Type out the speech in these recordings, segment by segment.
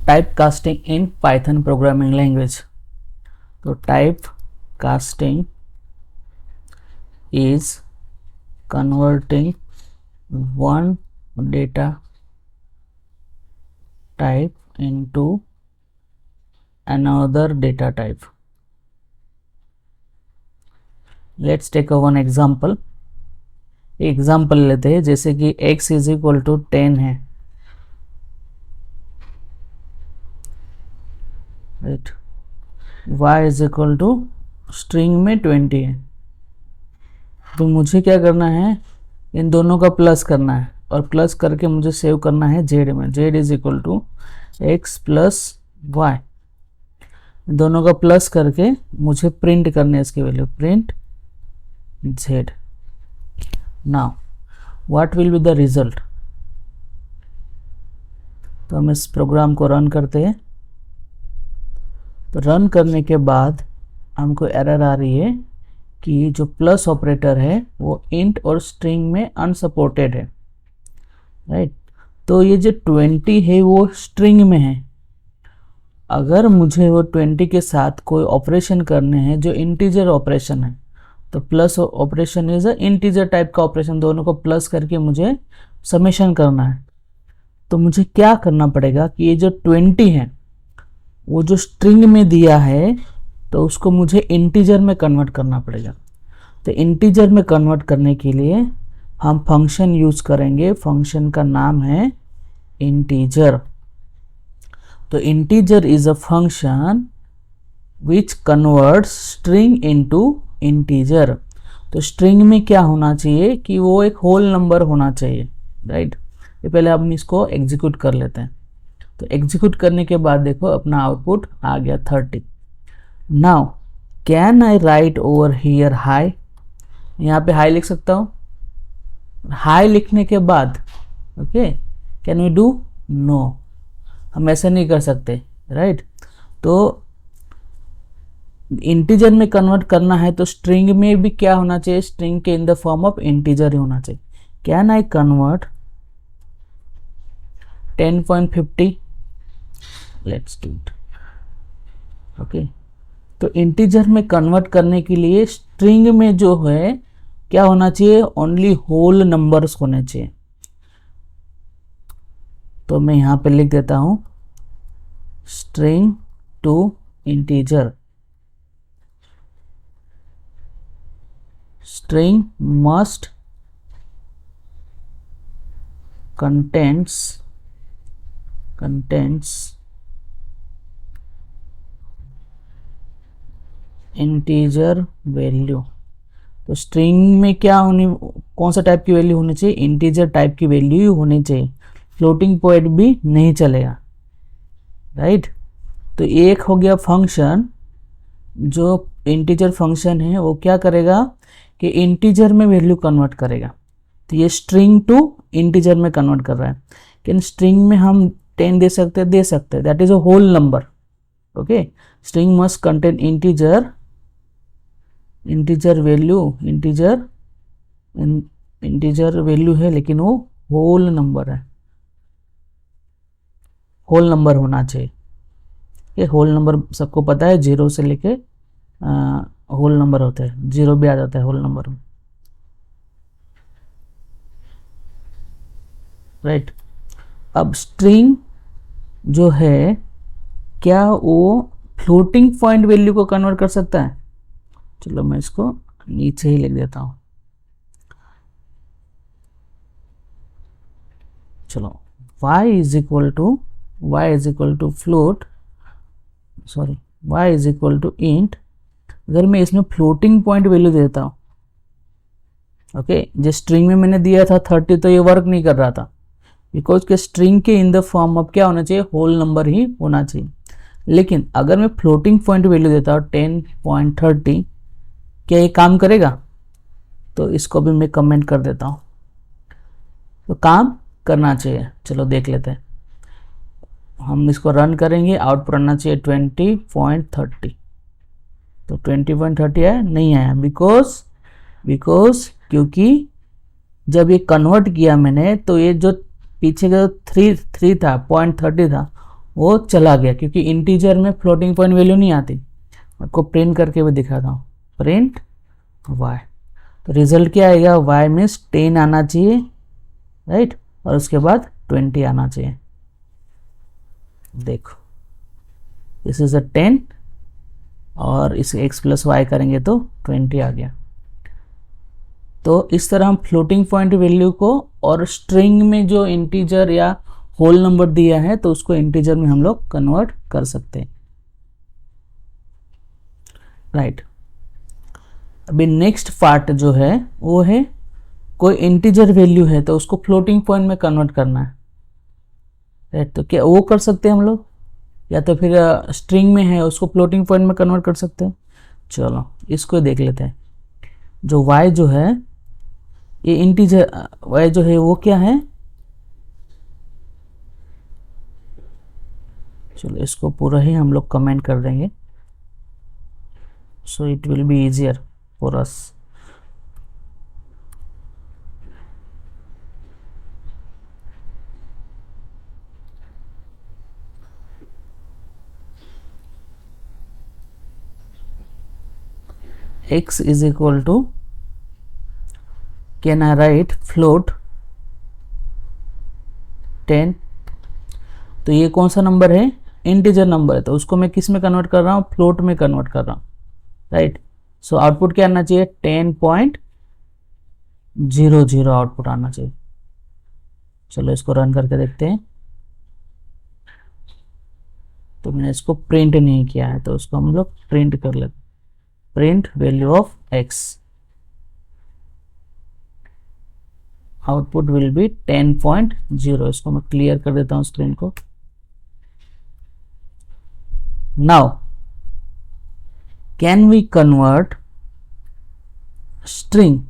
Type casting in Python programming language. तो type casting is converting one data type into another data type. Let's take a one example. Example लेते हैं, जैसे कि x is equal to 10 है, right, y is equal to string में 20 है। तो मुझे क्या करना है, इन दोनों का प्लस करना है, और प्लस करके मुझे सेव करना है z में। z is equal to x plus y, दोनों का प्लस करके मुझे प्रिंट करने इसकी value, print z। Now what will be the result. तो हम इस प्रोग्राम को रन करते हैं। तो रन करने के बाद हमको एरर आ रही है कि जो प्लस ऑपरेटर है वो इंट और स्ट्रिंग में अनसपोर्टेड है, राइट। तो ये जो 20 है वो स्ट्रिंग में है। अगर मुझे वो 20 के साथ कोई ऑपरेशन करने हैं जो इंटीजर ऑपरेशन है, तो plus operation is a integer type का ऑपरेशन, दोनों को प्लस करके मुझे समेशन करना है। तो मुझे क्या करना पड़ेगा कि ये जो 20 है वो जो स्ट्रिंग में दिया है, तो उसको मुझे इंटीजर में कन्वर्ट करना पड़ेगा। तो इंटीजर में कन्वर्ट करने के लिए हम फंक्शन यूज करेंगे, फंक्शन का नाम है इंटीजर। तो integer is a function which converts string into integer. तो स्ट्रिंग में क्या होना चाहिए कि वो एक होल नंबर होना चाहिए, राइट। ये पहले हम इसको एग्जीक्यूट कर लेते हैं। तो एग्जीक्यूट करने के बाद देखो अपना आउटपुट आ गया 30। Now can I right over here high, यहाँ पे हाई लिख सकता हूँ। हाई लिखने के बाद okay can we do, no, हम ऐसे नहीं कर सकते, राइट। तो इंटीजर में कन्वर्ट करना है तो स्ट्रिंग में भी क्या होना चाहिए, स्ट्रिंग के in the form of integer ही होना चाहिए। Can I convert 10.50, let's do it, okay. तो इंटीजर में कन्वर्ट करने के लिए स्ट्रिंग में जो है क्या होना चाहिए, ओनली होल नंबर्स होने चाहिए। तो मैं यहां पे लिख देता हूं string to integer, string must contains integer value। तो स्ट्रिंग में क्या होनी, कौन सा टाइप की वैल्यू होनी चाहिए, इंटीजर टाइप की वैल्यू होनी चाहिए, फ्लोटिंग पॉइंट भी नहीं चलेगा, राइट। तो एक हो गया फंक्शन, जो इंटीजर फंक्शन है वो क्या करेगा कि इंटीजर में वैल्यू कन्वर्ट करेगा। तो ये स्ट्रिंग टू इंटीजर में कन्वर्ट कर रहा है। कि स्ट्रिंग में हम 10 दे सकते हैं, that is a whole number, okay. String must contain integer value, integer value है लेकिन वो होल नंबर है, होल नंबर होना चाहिए। ये होल नंबर सबको पता है, 0 से लेके होल नंबर होते हैं, 0 भी आ जाता है होल नंबर में, राइट। अब स्ट्रिंग जो है क्या वो फ्लोटिंग पॉइंट वैल्यू को कन्वर्ट कर सकता है। चलो मैं इसको नीचे ही लिख देता हूं। चलो y is equal to float, sorry y is equal to int. अगर मैं इसमें फ्लोटिंग पॉइंट वैल्यू देता हूँ, ओके, जिस स्ट्रिंग में मैंने दिया था 30, तो ये वर्क नहीं कर रहा था, बिकॉज के स्ट्रिंग के इन द फॉर्म ऑफ क्या होना चाहिए, होल नंबर ही होना चाहिए। लेकिन अगर मैं फ्लोटिंग पॉइंट वैल्यू देता हूँ 10.30, क्या ये काम करेगा। तो इसको भी मैं कमेंट कर देता हूँ, तो काम करना चाहिए। चलो देख लेते हैं, हम इसको रन करेंगे, आउटपुट आना चाहिए 20.30। तो 20.30 आया, नहीं आया, बिकॉज क्योंकि जब ये कन्वर्ट किया मैंने, तो ये जो पीछे का 3 था, 0.30 था, वो चला गया, क्योंकि इंटीजर में फ्लोटिंग पॉइंट वैल्यू नहीं आती। आपको प्रिंट करके भी दिखाता हूँ, प्रिंट y, तो रिजल्ट क्या आएगा, y मीन्स 10 आना चाहिए, राइट, और उसके बाद 20 आना चाहिए। देखो दिस इज अ 10 और इसे x प्लस वाई करेंगे तो 20 आ गया। तो इस तरह हम फ्लोटिंग पॉइंट वैल्यू को और स्ट्रिंग में जो इंटीजर या होल नंबर दिया है तो उसको इंटीजर में हम लोग कन्वर्ट कर सकते हैं, राइट। अभी नेक्स्ट पार्ट जो है वो है कोई इंटीजर वैल्यू है तो उसको फ्लोटिंग पॉइंट में कन्वर्ट करना है, राइट। तो क्या वो कर सकते हैं हम लोग, या तो फिर स्ट्रिंग में है उसको फ्लोटिंग पॉइंट में कन्वर्ट कर सकते हैं। चलो इसको देख लेते हैं। जो y जो है ये इंटीजर y जो है वो क्या है, चलो इसको पूरा ही हम लोग कमेंट कर देंगे, so it will be easier for us. x is equal to, can I write float 10, तो ये कौन सा नंबर है, इंटीजर नंबर है, तो उसको मैं किस में कन्वर्ट कर रहा हूँ, फ्लोट में कन्वर्ट कर रहा हूँ, राइट। सो आउटपुट क्या आना चाहिए, 10.00 आउटपुट आना चाहिए। चलो इसको रन करके देखते हैं। तो मैंने इसको प्रिंट नहीं किया है तो उसको हम लोग प्रिंट कर लेते, print value of x, output will be 10.0। इसको मैं क्लियर कर देता हूँ स्क्रीन को। Now can we convert string,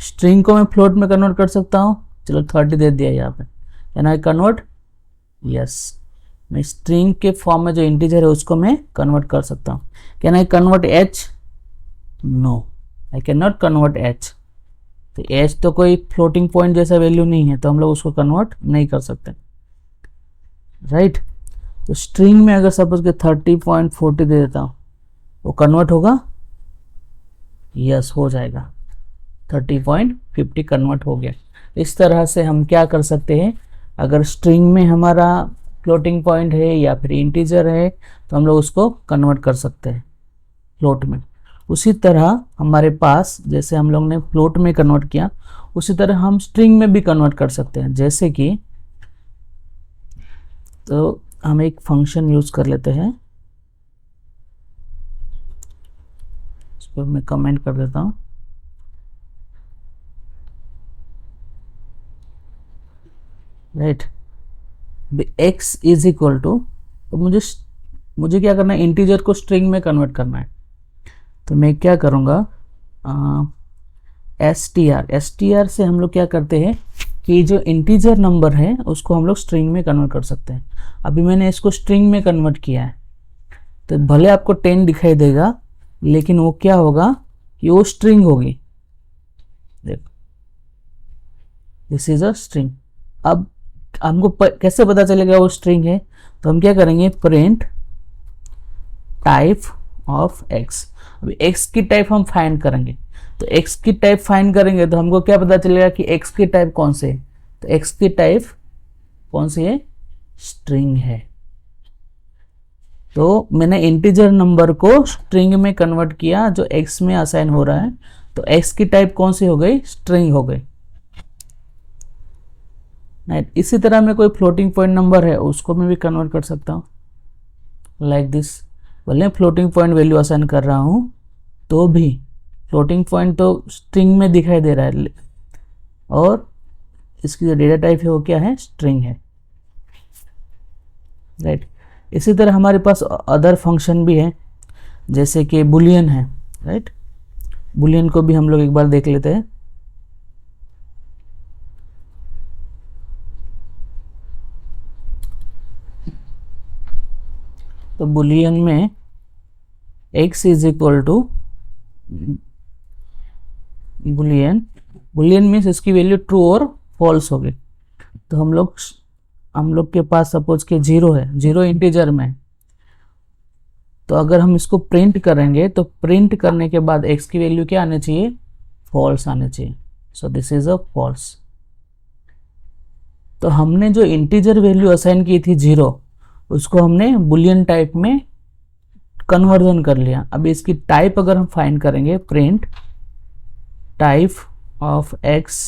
string को मैं फ्लोट में कन्वर्ट कर सकता हूँ। चलो 30 दे दिया यहाँ पे, कैन आई कन्वर्ट, यस, मैं स्ट्रिंग के फॉर्म में जो इंटीजर है उसको मैं कन्वर्ट कर सकता हूँ। Can I convert h, no I can not convert h, तो h तो कोई फ्लोटिंग पॉइंट जैसा वैल्यू नहीं है तो हम लोग उसको कन्वर्ट नहीं कर सकते, राइट। तो स्ट्रिंग में अगर सपोज के 30.40 दे देता हूँ वो कन्वर्ट होगा, यस हो जाएगा, 30.50 कन्वर्ट हो गया। इस तरह से हम क्या कर सकते हैं, अगर स्ट्रिंग में हमारा फ्लोटिंग पॉइंट है या फिर इंटीजर है तो हम लोग उसको कन्वर्ट कर सकते हैं फ्लोट में। उसी तरह हमारे पास जैसे हम लोग ने फ्लोट में कन्वर्ट किया उसी तरह हम स्ट्रिंग में भी कन्वर्ट कर सकते हैं। जैसे कि तो हम एक फंक्शन यूज कर लेते हैं, इसको मैं कमेंट कर देता हूँ, right. x is equal to, तो मुझे क्या करना है, इंटीजर को स्ट्रिंग में कन्वर्ट करना है। तो मैं क्या करूँगा, str से हम लोग क्या करते हैं कि जो इंटीजर नंबर है उसको हम लोग स्ट्रिंग में कन्वर्ट कर सकते हैं। अभी मैंने इसको स्ट्रिंग में कन्वर्ट किया है तो भले आपको 10 दिखाई देगा लेकिन वो क्या होगा कि वो स्ट्रिंग होगी, देखो दिस इज अ स्ट्रिंग। अब हमको कैसे पता चलेगा वो स्ट्रिंग है, तो हम क्या करेंगे, प्रिंट टाइप ऑफ x। अभी x की टाइप हम फाइंड करेंगे, तो x की टाइप फाइंड करेंगे तो हमको क्या पता चलेगा कि x की टाइप कौन से है, तो x की टाइप कौन सी है, स्ट्रिंग है। तो मैंने इंटीजर नंबर को स्ट्रिंग में कन्वर्ट किया जो x में असाइन हो रहा है, तो x की टाइप कौन सी हो गई, स्ट्रिंग हो गई, राइट। इसी तरह में कोई फ्लोटिंग पॉइंट नंबर है उसको मैं भी कन्वर्ट कर सकता हूँ लाइक दिस। भले फ्लोटिंग पॉइंट वैल्यू असाइन कर रहा हूँ तो भी फ्लोटिंग पॉइंट तो स्ट्रिंग में दिखाई दे रहा है और इसकी जो डेटा टाइप है वो क्या है, स्ट्रिंग है, राइट। इसी तरह हमारे पास अदर फंक्शन भी है जैसे कि बुलियन है, राइट। बुलियन को भी हम लोग एक बार देख लेते हैं। तो बुलियन में x is equal to boolean means इसकी वैल्यू ट्रू और फॉल्स होगी। तो हम लोग हम लोग के पास सपोज के 0 है, 0 इंटीजर में, तो अगर हम इसको प्रिंट करेंगे तो प्रिंट करने के बाद x की वैल्यू क्या आनी चाहिए, फॉल्स आनी चाहिए। So this is a false. तो हमने जो इंटीजर वैल्यू असाइन की थी 0, उसको हमने बुलियन टाइप में कन्वर्जन कर लिया। अब इसकी टाइप अगर हम फाइंड करेंगे, प्रिंट टाइप ऑफ x,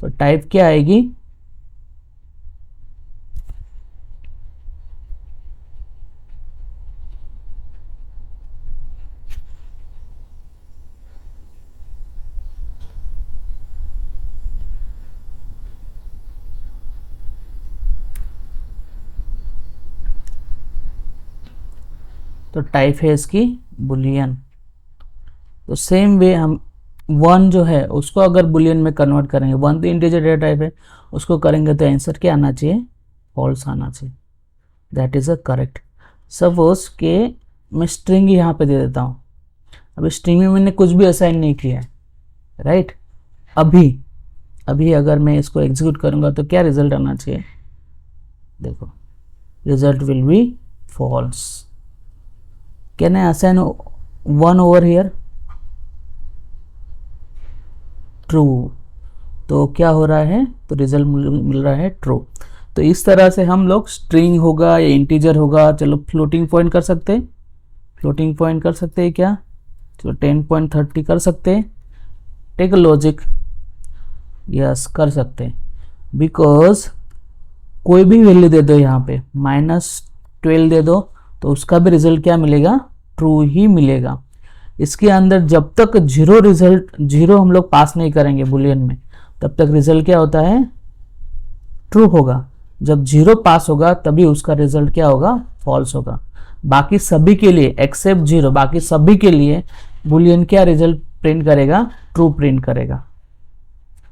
तो टाइप क्या आएगी, तो टाइप है इसकी बुलियन। तो सेम वे हम 1 जो है उसको अगर बुलियन में कन्वर्ट करेंगे, 1 तो इंटीजर डेटा टाइप है, उसको करेंगे तो आंसर क्या आना चाहिए, फॉल्स आना चाहिए। That is a correct. Suppose के मैं स्ट्रिंग यहाँ पे दे देता हूँ। अब स्ट्रिंग में मैंने कुछ भी असाइन नहीं किया है, राइट। अभी अगर मैं इसको एग्जीक्यूट करूँगा तो क्या रिजल्ट आना चाहिए, देखो result will be false. Can I assign 1 over here, true, तो क्या हो रहा है, तो रिजल्ट मिल रहा है ट्रू। तो इस तरह से हम लोग स्ट्रिंग होगा या इंटीजर होगा, चलो फ्लोटिंग पॉइंट कर सकते हैं, फ्लोटिंग पॉइंट कर सकते हैं क्या, चलो 10.30 कर सकते हैं, टेक अ लॉजिक, यस कर सकते हैं। बिकॉज कोई भी वैल्यू दे दो, यहाँ पे -12 दे दो, तो उसका भी रिजल्ट क्या मिलेगा, ट्रू ही मिलेगा। इसके अंदर जब तक 0 हम लोग पास नहीं करेंगे बुलियन में, तब तक रिजल्ट क्या होता है, ट्रू होगा। जब 0 पास होगा तभी उसका रिजल्ट क्या होगा, फॉल्स होगा। बाकी सभी के लिए एक्सेप्ट 0, बाकी सभी के लिए बुलियन क्या रिजल्ट प्रिंट करेगा, ट्रू प्रिंट करेगा,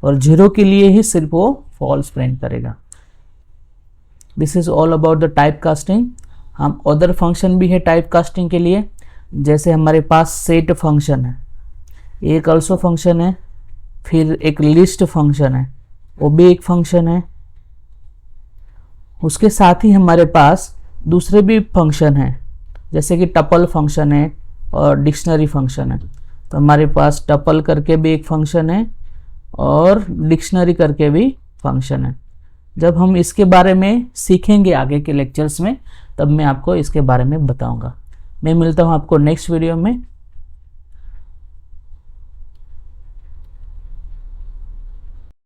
और 0 के लिए ही सिर्फ वो फॉल्स प्रिंट करेगा। This is all about the type casting. हम अदर फंक्शन भी है टाइप कास्टिंग के लिए, जैसे हमारे पास सेट फंक्शन है, एक अल्सो फंक्शन है, फिर एक लिस्ट फंक्शन है, वो भी एक फंक्शन है। उसके साथ ही हमारे पास दूसरे भी फंक्शन हैं, जैसे कि टपल फंक्शन है और डिक्शनरी फंक्शन है। तो हमारे पास टपल करके भी एक फंक्शन है और डिक्शनरी करके भी फंक्शन है। जब हम इसके बारे में सीखेंगे आगे के लेक्चर्स में, तब मैं आपको इसके बारे में बताऊंगा। मैं मिलता हूं आपको नेक्स्ट वीडियो में।